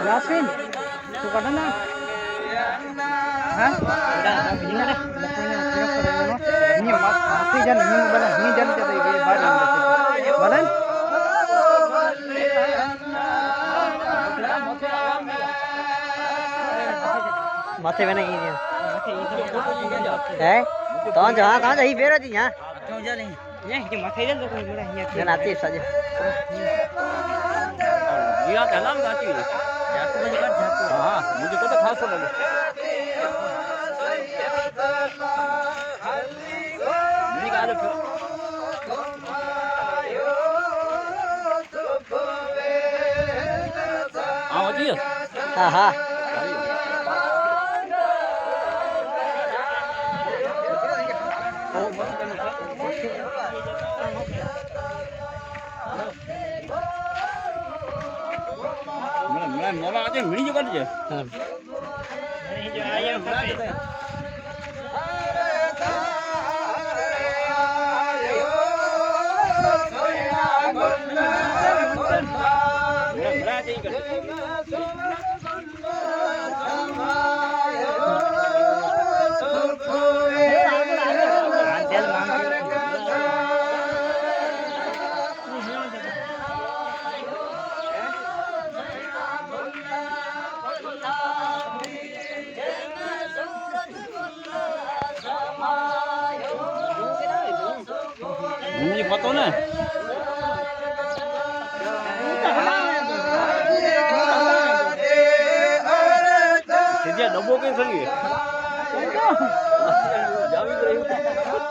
Yasin, suka na. Ha? Ini dah. Ini mati jangan ini bala. Ini jangan jadi badan. Badan? माथे में नहीं है तो जहाँ कहाँ जाही बेरा जी यहाँ क्यों जा नहीं ये कि माथे जल तो कोई बड़ा ये नाती सजे ये कलाम गाती है या तो मुझे कर जाती हां मुझे तो खास हो लगे निकाल लो हां जी हां हां मोला आजे मिनी जो कर जे हां मिनी जो आया मुझे पता ना डब्बो के सही